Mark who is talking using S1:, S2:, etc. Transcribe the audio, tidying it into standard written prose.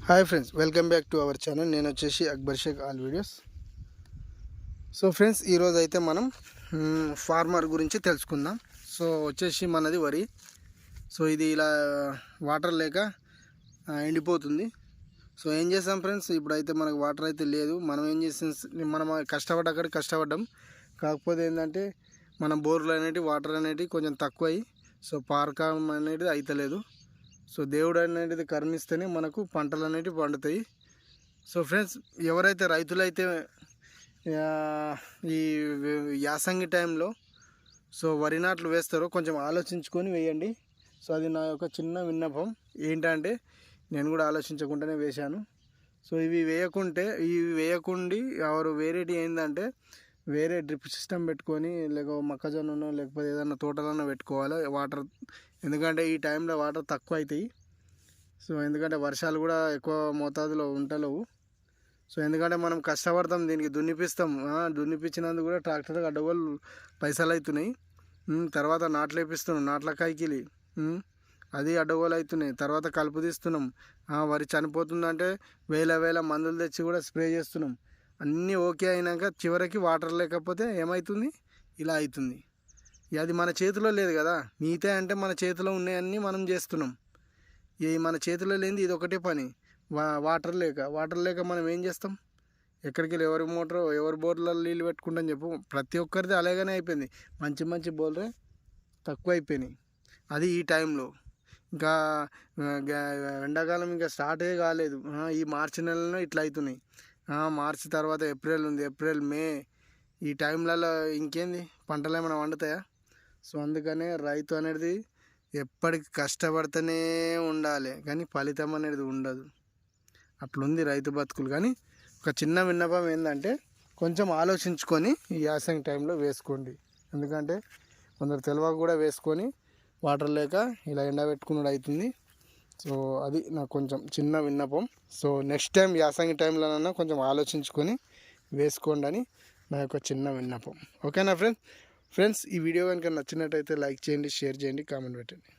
S1: Hi friends, welcome back to our channel. నేను వచ్చేసి Akbar Shaikh all videos. So friends, ఈరోజు అయితే మనం ఫార్మర్ గురించి తెలుసుకుందాం. సో వచ్చేసి మనది వరి. సో ఇది ఇలా వాటర్ లేక ఎండిపోతుంది. సో ఏం చేస్తాం ఫ్రెండ్స్, ఇప్పుడైతే మనకు వాటర్ అయితే లేదు. మనం ఏం చేస్తాం, మనం కష్టపడ్డాం. కాకపోతే ఏంటంటే మన బోర్లు అనేటివి వాటర్ అనేటివి కొంచెం తక్కువයි. సో పారకం అనేది అయితలేదు. సో దేవుడు అనేది కరుణిస్తేనే మనకు పంటలు అనేటివి పండుతాయి. సో ఫ్రెండ్స్, ఎవరైతే రైతులైతే ఈ యాసంగి టైంలో సో వరి నాట్లు వేస్తారో కొంచెం ఆలోచించుకొని వేయండి. సో అది నా యొక్క చిన్న విన్నపం. ఏంటంటే నేను కూడా ఆలోచించకుండానే వేశాను. సో ఇవి వేయకుండి ఎవరు వేరేటి ఏంటంటే వేరే డ్రిప్ సిస్టమ్ పెట్టుకొని మొక్కజొన్ననో లేకపోతే ఏదైనా తోటలన్నా పెట్టుకోవాలి వాటర్. ఎందుకంటే ఈ టైంలో వాటర్ తక్కువ అవుతాయి. సో ఎందుకంటే వర్షాలు కూడా ఎక్కువ మోతాదులో ఉంటలేవు. సో ఎందుకంటే మనం కష్టపడతాం, దీనికి దున్నిపించినందుకు కూడా ట్రాక్టర్కి అడ్డగోలు పైసలు అవుతున్నాయి. తర్వాత నాట్లు వేపిస్తున్నాం, నాట్ల కాయకిలి అది అడ్డగోలు అవుతున్నాయి. తర్వాత కలుపు తీస్తున్నాం. వరి చనిపోతుందంటే వేల మందులు తెచ్చి కూడా స్ప్రే చేస్తున్నాం. అన్నీ ఓకే అయినాక చివరికి వాటర్ లేకపోతే ఏమవుతుంది, ఇలా అవుతుంది. అది మన చేతిలో లేదు కదా. మిగతా అంటే మన చేతిలో ఉన్నాయన్నీ మనం చేస్తున్నాం. మన చేతిలో లేనిది ఇది ఒకటే పని. వాటర్ లేక మనం ఏం చేస్తాం? ఎక్కడికి వెళ్ళి ఎవరి బోర్లలో నీళ్ళు పెట్టుకుంటాం చెప్పు. ప్రతి ఒక్కరిది అలాగనే అయిపోయింది. మంచి బోర్లే తక్కువ అయిపోయినాయి. అది ఈ టైంలో. ఇంకా ఎండాకాలం ఇంకా స్టార్టే కాలేదు. ఈ మార్చి నెలలో ఇట్లా అవుతున్నాయి. మార్చి తర్వాత ఏప్రిల్ ఉంది, ఏప్రిల్ మే ఈ టైంలలో ఇంకేంది పంటలు ఏమైనా వండుతాయా? సో అందుకనే రైతు అనేది ఎప్పటికి కష్టపడుతూనే ఉండాలి, కానీ ఫలితం అనేది ఉండదు. అట్లుంది రైతు బతుకులు. కానీ ఒక చిన్న విన్నపం ఏంటంటే కొంచెం ఆలోచించుకొని ఈ యాసంగి టైంలో వేసుకోండి. ఎందుకంటే కొందరు తెలివక కూడా వేసుకొని వాటర్ లేక ఇలా ఎండబెట్టుకున్నాడు అవుతుంది. సో అది నాకు కొంచెం చిన్న విన్నపం. సో నెక్స్ట్ టైం యాసంగి టైంలోనన్నా కొంచెం ఆలోచించుకొని వేసుకోండి అని నా యొక్క చిన్న విన్నపం. ఓకేనా ఫ్రెండ్స్? ఈ వీడియో కనుక నచ్చినట్టయితే లైక్ చేయండి, షేర్ చేయండి, కామెంట్ పెట్టండి.